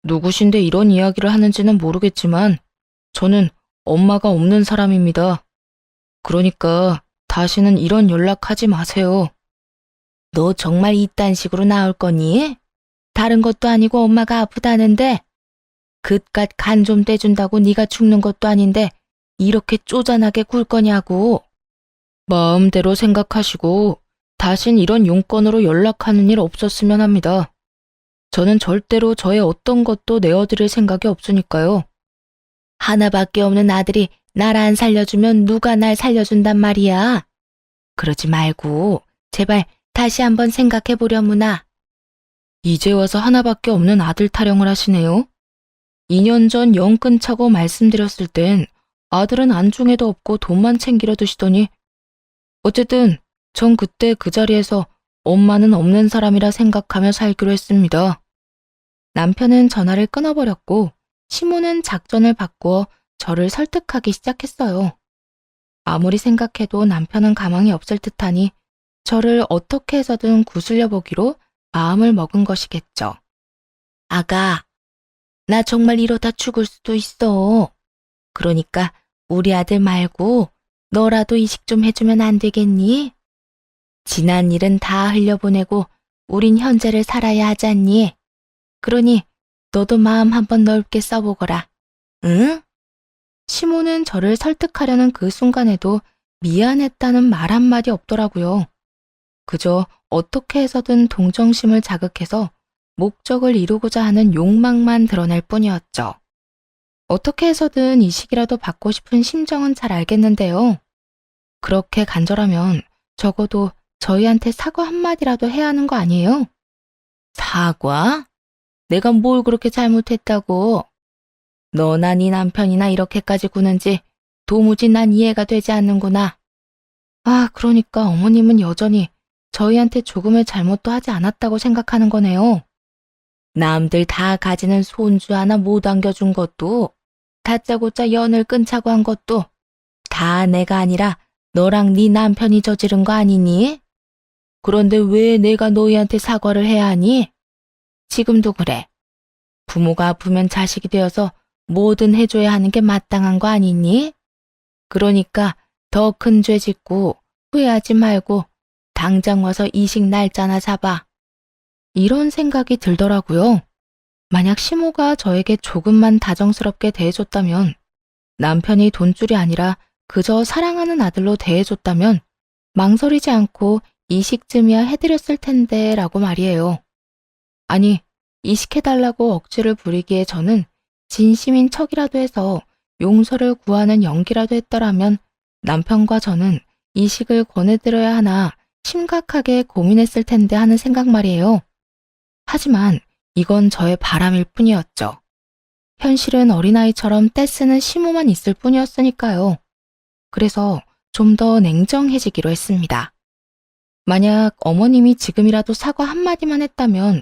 누구신데 이런 이야기를 하는지는 모르겠지만 저는 엄마가 없는 사람입니다. 그러니까 다시는 이런 연락하지 마세요. 너 정말 이딴 식으로 나올 거니? 다른 것도 아니고 엄마가 아프다는데 그깟 간 좀 떼준다고 네가 죽는 것도 아닌데 이렇게 쪼잔하게 굴 거냐고. 마음대로 생각하시고 다신 이런 용건으로 연락하는 일 없었으면 합니다. 저는 절대로 저의 어떤 것도 내어드릴 생각이 없으니까요. 하나밖에 없는 아들이 날 안 살려주면 누가 날 살려준단 말이야. 그러지 말고 제발 다시 한번 생각해 보려무나. 이제 와서 하나밖에 없는 아들 타령을 하시네요. 2년 전 영 끊자고 말씀드렸을 땐 아들은 안중에도 없고 돈만 챙기려 드시더니 어쨌든 전 그때 그 자리에서 엄마는 없는 사람이라 생각하며 살기로 했습니다. 남편은 전화를 끊어버렸고 시모는 작전을 바꾸어 저를 설득하기 시작했어요. 아무리 생각해도 남편은 가망이 없을 듯하니 저를 어떻게 해서든 구슬려 보기로 마음을 먹은 것이겠죠. 아가, 나 정말 이러다 죽을 수도 있어. 그러니까 우리 아들 말고 너라도 이식 좀 해주면 안 되겠니? 지난 일은 다 흘려보내고 우린 현재를 살아야 하잖니. 그러니 너도 마음 한번 넓게 써보거라. 응? 시모는 저를 설득하려는 그 순간에도 미안했다는 말 한마디 없더라고요. 그저 어떻게 해서든 동정심을 자극해서 목적을 이루고자 하는 욕망만 드러낼 뿐이었죠. 어떻게 해서든 이식이라도 받고 싶은 심정은 잘 알겠는데요. 그렇게 간절하면 적어도 저희한테 사과 한마디라도 해야 하는 거 아니에요? 사과? 내가 뭘 그렇게 잘못했다고? 너나 네 남편이나 이렇게까지 구는지 도무지 난 이해가 되지 않는구나. 아, 그러니까 어머님은 여전히 저희한테 조금의 잘못도 하지 않았다고 생각하는 거네요. 남들 다 가지는 손주 하나 못 안겨준 것도 다짜고짜 연을 끊자고 한 것도 다 내가 아니라 너랑 네 남편이 저지른 거 아니니? 그런데 왜 내가 너희한테 사과를 해야 하니? 지금도 그래. 부모가 아프면 자식이 되어서 뭐든 해줘야 하는 게 마땅한 거 아니니? 그러니까 더 큰 죄 짓고 후회하지 말고 당장 와서 이식 날짜나 잡아. 이런 생각이 들더라고요. 만약 시모가 저에게 조금만 다정스럽게 대해줬다면, 남편이 돈줄이 아니라 그저 사랑하는 아들로 대해줬다면 망설이지 않고 이식쯤이야 해드렸을 텐데 라고 말이에요. 아니, 이식해달라고 억지를 부리기에 저는 진심인 척이라도 해서 용서를 구하는 연기라도 했더라면 남편과 저는 이식을 권해드려야 하나 심각하게 고민했을 텐데 하는 생각 말이에요. 하지만 이건 저의 바람일 뿐이었죠. 현실은 어린아이처럼 떼쓰는 시모만 있을 뿐이었으니까요. 그래서 좀 더 냉정해지기로 했습니다. 만약 어머님이 지금이라도 사과 한마디만 했다면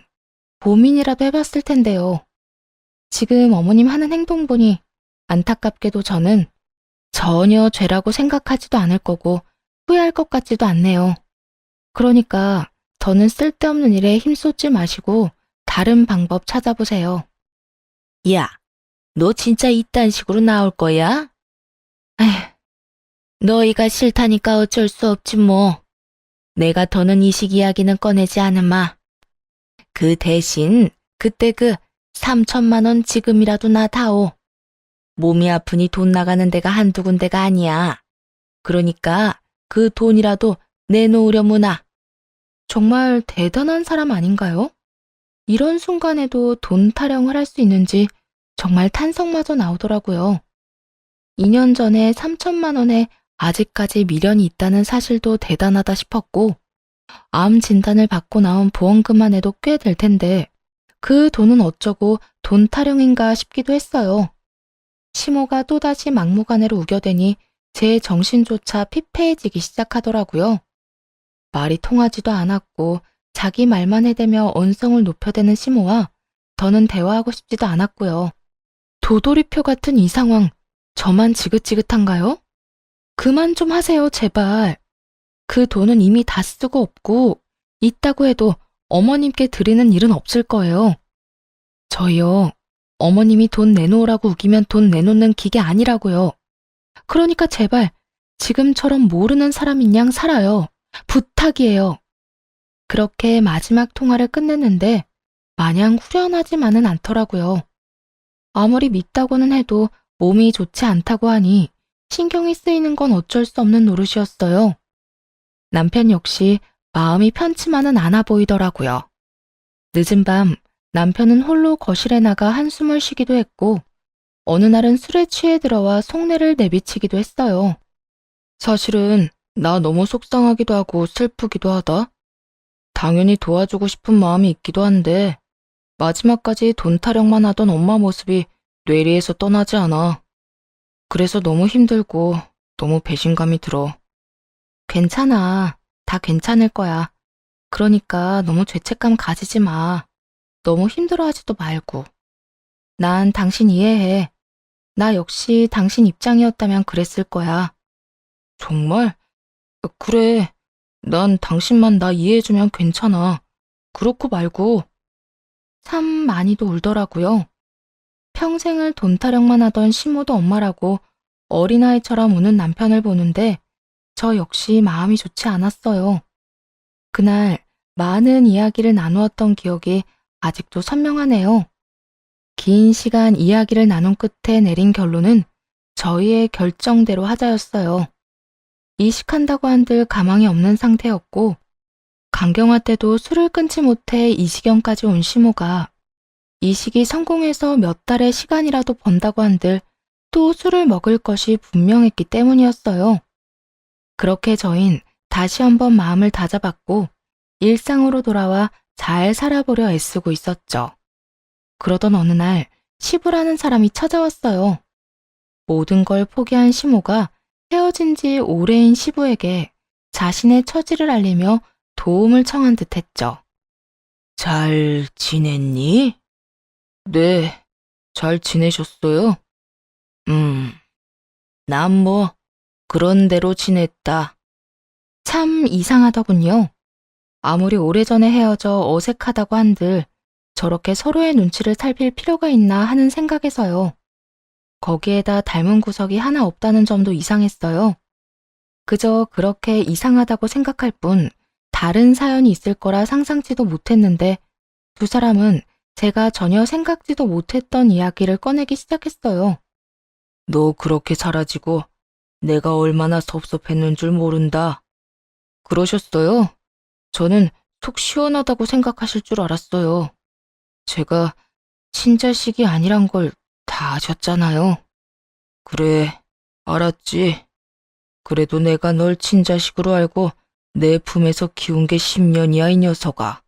고민이라도 해봤을 텐데요. 지금 어머님 하는 행동 보니 안타깝게도 저는 전혀 죄라고 생각하지도 않을 거고 후회할 것 같지도 않네요. 그러니까 더는 쓸데없는 일에 힘쏟지 마시고 다른 방법 찾아보세요. 야, 너 진짜 이딴 식으로 나올 거야? 에휴, 너희가 싫다니까 어쩔 수 없지 뭐. 내가 더는 이식 이야기는 꺼내지 않으마. 그 대신 그때 그 3천만 원 지금이라도 나 다오. 몸이 아프니 돈 나가는 데가 한두 군데가 아니야. 그러니까 그 돈이라도 내놓으려무나. 정말 대단한 사람 아닌가요? 이런 순간에도 돈 타령을 할 수 있는지 정말 탄성마저 나오더라고요. 2년 전에 3천만 원에 아직까지 미련이 있다는 사실도 대단하다 싶었고, 암 진단을 받고 나온 보험금만 해도 꽤 될 텐데 그 돈은 어쩌고 돈 타령인가 싶기도 했어요. 시모가 또다시 막무가내로 우겨대니 제 정신조차 피폐해지기 시작하더라고요. 말이 통하지도 않았고 자기 말만 해대며 언성을 높여대는 시모와 더는 대화하고 싶지도 않았고요. 도돌이표 같은 이 상황, 저만 지긋지긋한가요? 그만 좀 하세요, 제발. 그 돈은 이미 다 쓰고 없고 있다고 해도 어머님께 드리는 일은 없을 거예요. 저희요, 어머님이 돈 내놓으라고 우기면 돈 내놓는 기계 아니라고요. 그러니까 제발 지금처럼 모르는 사람인 양 살아요. 부탁이에요. 그렇게 마지막 통화를 끝냈는데 마냥 후련하지만은 않더라고요. 아무리 믿다고는 해도 몸이 좋지 않다고 하니 신경이 쓰이는 건 어쩔 수 없는 노릇이었어요. 남편 역시 마음이 편치만은 않아 보이더라고요. 늦은 밤 남편은 홀로 거실에 나가 한숨을 쉬기도 했고 어느 날은 술에 취해 들어와 속내를 내비치기도 했어요. 사실은 나 너무 속상하기도 하고 슬프기도 하다. 당연히 도와주고 싶은 마음이 있기도 한데 마지막까지 돈 타령만 하던 엄마 모습이 뇌리에서 떠나지 않아. 그래서 너무 힘들고 너무 배신감이 들어. 괜찮아. 다 괜찮을 거야. 그러니까 너무 죄책감 가지지 마. 너무 힘들어하지도 말고. 난 당신 이해해. 나 역시 당신 입장이었다면 그랬을 거야. 정말? 그래. 난 당신만 나 이해해주면 괜찮아. 그렇고 말고. 참 많이도 울더라고요. 평생을 돈 타령만 하던 시모도 엄마라고 어린아이처럼 우는 남편을 보는데 저 역시 마음이 좋지 않았어요. 그날 많은 이야기를 나누었던 기억이 아직도 선명하네요. 긴 시간 이야기를 나눈 끝에 내린 결론은 저희의 결정대로 하자였어요. 이식한다고 한들 가망이 없는 상태였고 강경화 때도 술을 끊지 못해 이 지경까지 온 시모가 이식이 성공해서 몇 달의 시간이라도 번다고 한들 또 술을 먹을 것이 분명했기 때문이었어요. 그렇게 저흰 다시 한번 마음을 다잡았고 일상으로 돌아와 잘 살아보려 애쓰고 있었죠. 그러던 어느 날 시부라는 사람이 찾아왔어요. 모든 걸 포기한 시모가 헤어진 지 오래인 시부에게 자신의 처지를 알리며 도움을 청한 듯 했죠. 잘 지냈니? 네, 잘 지내셨어요? 난 뭐 그런 대로 지냈다. 참 이상하더군요. 아무리 오래전에 헤어져 어색하다고 한들 저렇게 서로의 눈치를 살필 필요가 있나 하는 생각에서요. 거기에다 닮은 구석이 하나 없다는 점도 이상했어요. 그저 그렇게 이상하다고 생각할 뿐 다른 사연이 있을 거라 상상치도 못했는데 두 사람은 제가 전혀 생각지도 못했던 이야기를 꺼내기 시작했어요. 너 그렇게 사라지고 내가 얼마나 섭섭했는 줄 모른다. 그러셨어요? 저는 속 시원하다고 생각하실 줄 알았어요. 제가 친자식이 아니란 걸 다 아셨잖아요. 그래, 알았지. 그래도 내가 널 친자식으로 알고 내 품에서 키운 게 10년이야, 이 녀석아.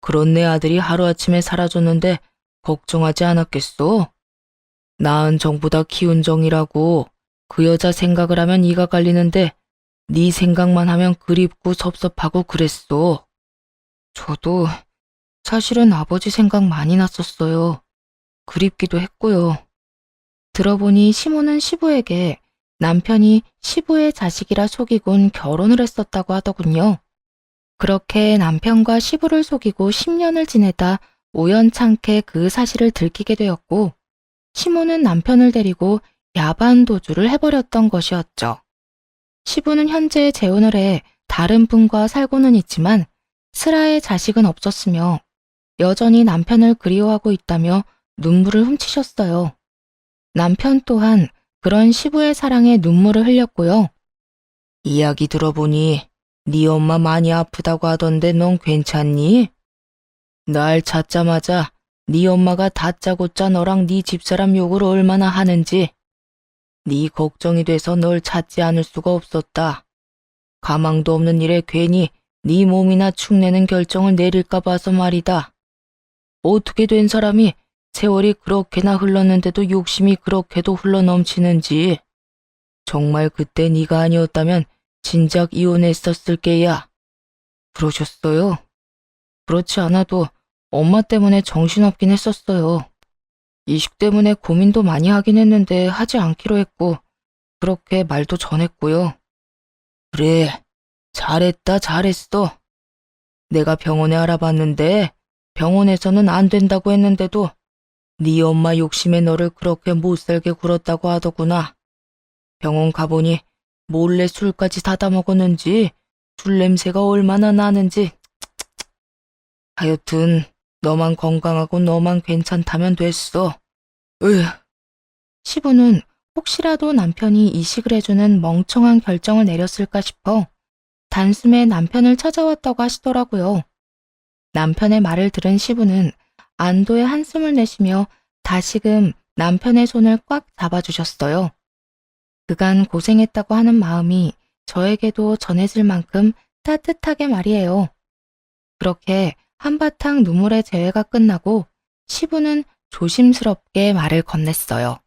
그런 내 아들이 하루아침에 사라졌는데 걱정하지 않았겠어? 낳은 정보다 키운 정이라고. 그 여자 생각을 하면 이가 갈리는데 네 생각만 하면 그립고 섭섭하고 그랬어. 저도 사실은 아버지 생각 많이 났었어요. 그립기도 했고요. 들어보니 시모는 시부에게 남편이 시부의 자식이라 속이곤 결혼을 했었다고 하더군요. 그렇게 남편과 시부를 속이고 10년을 지내다 우연찮게 그 사실을 들키게 되었고, 시모는 남편을 데리고 야반 도주를 해버렸던 것이었죠. 시부는 현재 재혼을 해 다른 분과 살고는 있지만 슬아의 자식은 없었으며 여전히 남편을 그리워하고 있다며 눈물을 훔치셨어요. 남편 또한 그런 시부의 사랑에 눈물을 흘렸고요. 이야기 들어보니 네 엄마 많이 아프다고 하던데 넌 괜찮니? 날 찾자마자 네 엄마가 다짜고짜 너랑 네 집사람 욕을 얼마나 하는지 네 걱정이 돼서 널 찾지 않을 수가 없었다. 가망도 없는 일에 괜히 네 몸이나 축내는 결정을 내릴까 봐서 말이다. 어떻게 된 사람이 세월이 그렇게나 흘렀는데도 욕심이 그렇게도 흘러넘치는지. 정말 그때 네가 아니었다면 진작 이혼했었을 게야. 그러셨어요? 그렇지 않아도 엄마 때문에 정신없긴 했었어요. 이식 때문에 고민도 많이 하긴 했는데 하지 않기로 했고 그렇게 말도 전했고요. 그래, 잘했다 잘했어. 내가 병원에 알아봤는데 병원에서는 안 된다고 했는데도 네 엄마 욕심에 너를 그렇게 못살게 굴었다고 하더구나. 병원 가보니 몰래 술까지 사다 먹었는지 술 냄새가 얼마나 나는지. 하여튼 너만 건강하고 너만 괜찮다면 됐어. 으. 시부는 혹시라도 남편이 이식을 해주는 멍청한 결정을 내렸을까 싶어 단숨에 남편을 찾아왔다고 하시더라고요. 남편의 말을 들은 시부는 안도의 한숨을 내쉬며 다시금 남편의 손을 꽉 잡아주셨어요. 그간 고생했다고 하는 마음이 저에게도 전해질 만큼 따뜻하게 말이에요. 그렇게 한바탕 눈물의 재회가 끝나고 시부는 조심스럽게 말을 건넸어요.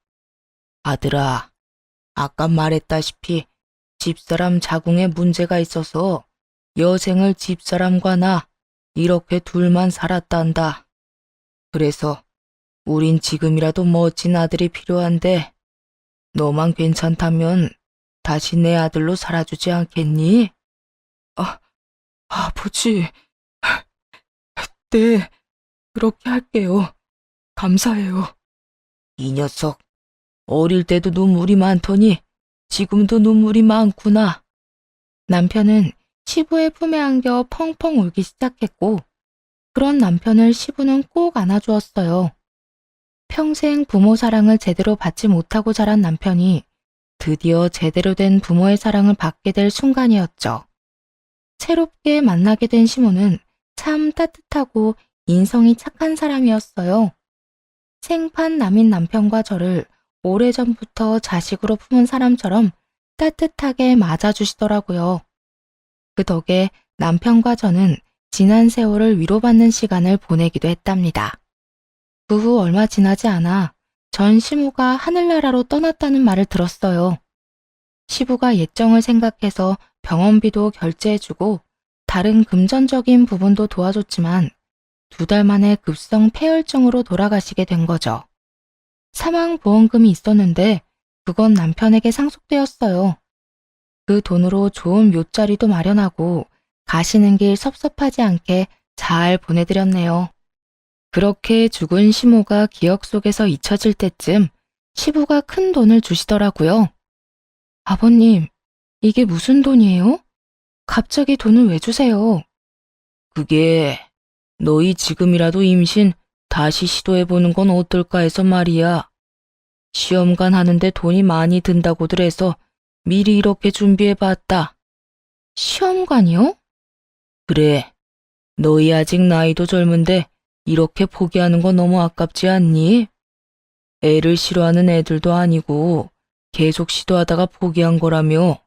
아들아, 아까 말했다시피 집사람 자궁에 문제가 있어서 여생을 집사람과 나 이렇게 둘만 살았단다. 그래서 우린 지금이라도 멋진 아들이 필요한데 너만 괜찮다면 다시 내 아들로 살아주지 않겠니? 아버지, 네, 그렇게 할게요. 감사해요. 이 녀석, 어릴 때도 눈물이 많더니 지금도 눈물이 많구나. 남편은 시부의 품에 안겨 펑펑 울기 시작했고, 그런 남편을 시부는 꼭 안아주었어요. 평생 부모 사랑을 제대로 받지 못하고 자란 남편이 드디어 제대로 된 부모의 사랑을 받게 될 순간이었죠. 새롭게 만나게 된 시모는 참 따뜻하고 인성이 착한 사람이었어요. 생판남인 남편과 저를 오래전부터 자식으로 품은 사람처럼 따뜻하게 맞아주시더라고요. 그 덕에 남편과 저는 지난 세월을 위로받는 시간을 보내기도 했답니다. 그 후 얼마 지나지 않아 전 시부가 하늘나라로 떠났다는 말을 들었어요. 시부가 예정을 생각해서 병원비도 결제해주고 다른 금전적인 부분도 도와줬지만 2달 만에 급성 폐혈증으로 돌아가시게 된 거죠. 사망보험금이 있었는데 그건 남편에게 상속되었어요. 그 돈으로 좋은 묘자리도 마련하고 가시는 길 섭섭하지 않게 잘 보내드렸네요. 그렇게 죽은 시모가 기억 속에서 잊혀질 때쯤 시부가 큰 돈을 주시더라고요. 아버님, 이게 무슨 돈이에요? 갑자기 돈을 왜 주세요? 그게 너희 지금이라도 임신 다시 시도해보는 건 어떨까 해서 말이야. 시험관 하는데 돈이 많이 든다고들 해서 미리 이렇게 준비해봤다. 시험관이요? 그래. 너희 아직 나이도 젊은데 이렇게 포기하는 거 너무 아깝지 않니? 애를 싫어하는 애들도 아니고 계속 시도하다가 포기한 거라며.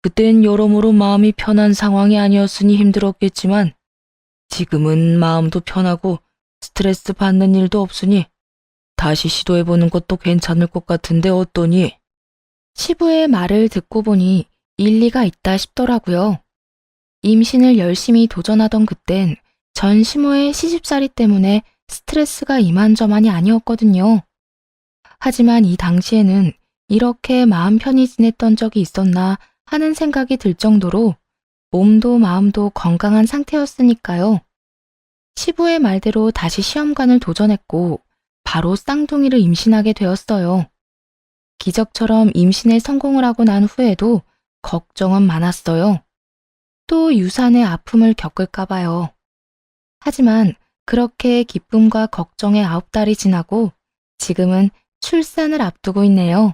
그땐 여러모로 마음이 편한 상황이 아니었으니 힘들었겠지만 지금은 마음도 편하고 스트레스 받는 일도 없으니 다시 시도해보는 것도 괜찮을 것 같은데 어떠니? 시부의 말을 듣고 보니 일리가 있다 싶더라고요. 임신을 열심히 도전하던 그땐 전 시모의 시집살이 때문에 스트레스가 이만저만이 아니었거든요. 하지만 이 당시에는 이렇게 마음 편히 지냈던 적이 있었나 하는 생각이 들 정도로 몸도 마음도 건강한 상태였으니까요. 시부의 말대로 다시 시험관을 도전했고 바로 쌍둥이를 임신하게 되었어요. 기적처럼 임신에 성공을 하고 난 후에도 걱정은 많았어요. 또 유산의 아픔을 겪을까 봐요. 하지만 그렇게 기쁨과 걱정의 9달이 지나고 지금은 출산을 앞두고 있네요.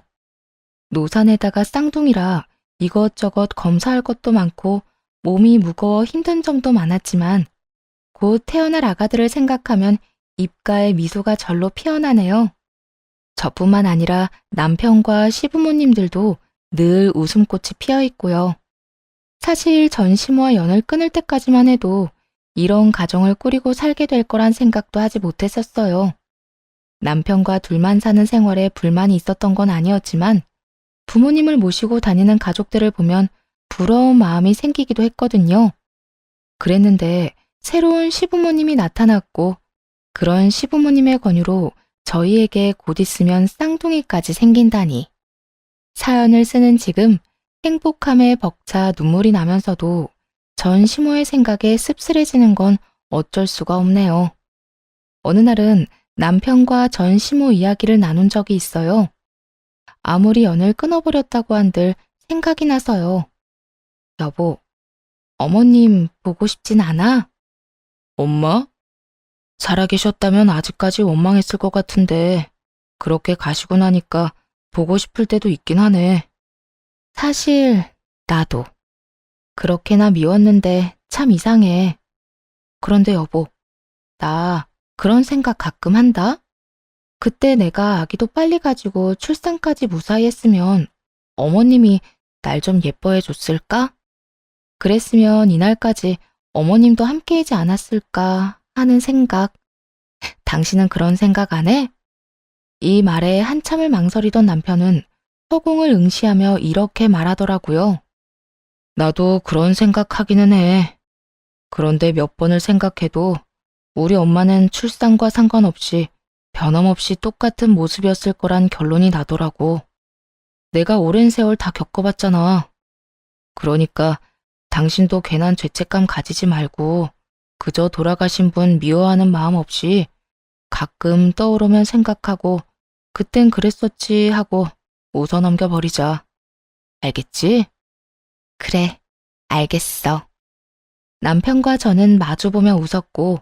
노산에다가 쌍둥이라 이것저것 검사할 것도 많고 몸이 무거워 힘든 점도 많았지만 곧 태어날 아가들을 생각하면 입가에 미소가 절로 피어나네요. 저뿐만 아니라 남편과 시부모님들도 늘 웃음꽃이 피어 있고요. 사실 전 시모와 연을 끊을 때까지만 해도 이런 가정을 꾸리고 살게 될 거란 생각도 하지 못했었어요. 남편과 둘만 사는 생활에 불만이 있었던 건 아니었지만 부모님을 모시고 다니는 가족들을 보면 부러운 마음이 생기기도 했거든요. 그랬는데 새로운 시부모님이 나타났고 그런 시부모님의 권유로 저희에게 곧 있으면 쌍둥이까지 생긴다니. 사연을 쓰는 지금 행복함에 벅차 눈물이 나면서도 전 시모의 생각에 씁쓸해지는 건 어쩔 수가 없네요. 어느 날은 남편과 전 시모 이야기를 나눈 적이 있어요. 아무리 연을 끊어버렸다고 한들 생각이 나서요. 여보, 어머님 보고 싶진 않아? 엄마? 살아계셨다면 아직까지 원망했을 것 같은데 그렇게 가시고 나니까 보고 싶을 때도 있긴 하네. 사실 나도 그렇게나 미웠는데 참 이상해. 그런데 여보, 나 그런 생각 가끔 한다? 그때 내가 아기도 빨리 가지고 출산까지 무사히 했으면 어머님이 날 좀 예뻐해 줬을까? 그랬으면 이날까지 어머님도 함께하지 않았을까 하는 생각. 당신은 그런 생각 안 해? 이 말에 한참을 망설이던 남편은 허공을 응시하며 이렇게 말하더라고요. 나도 그런 생각하기는 해. 그런데 몇 번을 생각해도 우리 엄마는 출산과 상관없이 변함없이 똑같은 모습이었을 거란 결론이 나더라고. 내가 오랜 세월 다 겪어봤잖아. 그러니까 당신도 괜한 죄책감 가지지 말고 그저 돌아가신 분 미워하는 마음 없이 가끔 떠오르면 생각하고 그땐 그랬었지 하고 웃어 넘겨버리자. 알겠지? 그래, 알겠어. 남편과 저는 마주보며 웃었고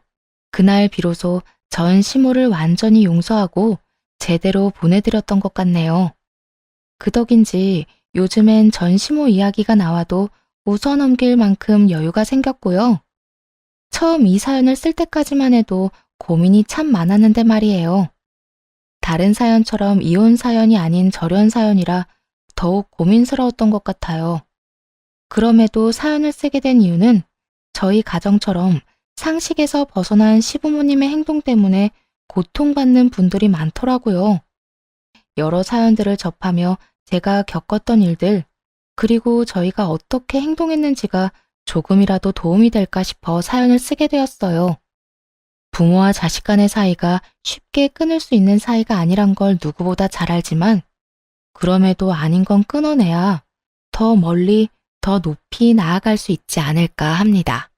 그날 비로소 전 시모를 완전히 용서하고 제대로 보내드렸던 것 같네요. 그 덕인지 요즘엔 전 시모 이야기가 나와도 웃어 넘길 만큼 여유가 생겼고요. 처음 이 사연을 쓸 때까지만 해도 고민이 참 많았는데 말이에요. 다른 사연처럼 이혼 사연이 아닌 절연 사연이라 더욱 고민스러웠던 것 같아요. 그럼에도 사연을 쓰게 된 이유는 저희 가정처럼 상식에서 벗어난 시부모님의 행동 때문에 고통받는 분들이 많더라고요. 여러 사연들을 접하며 제가 겪었던 일들, 그리고 저희가 어떻게 행동했는지가 조금이라도 도움이 될까 싶어 사연을 쓰게 되었어요. 부모와 자식 간의 사이가 쉽게 끊을 수 있는 사이가 아니란 걸 누구보다 잘 알지만 그럼에도 아닌 건 끊어내야 더 멀리 더 높이 나아갈 수 있지 않을까 합니다.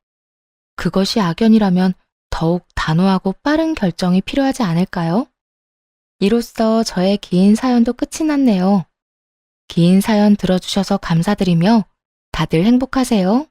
그것이 악연이라면 더욱 단호하고 빠른 결정이 필요하지 않을까요? 이로써 저의 긴 사연도 끝이 났네요. 긴 사연 들어주셔서 감사드리며 다들 행복하세요.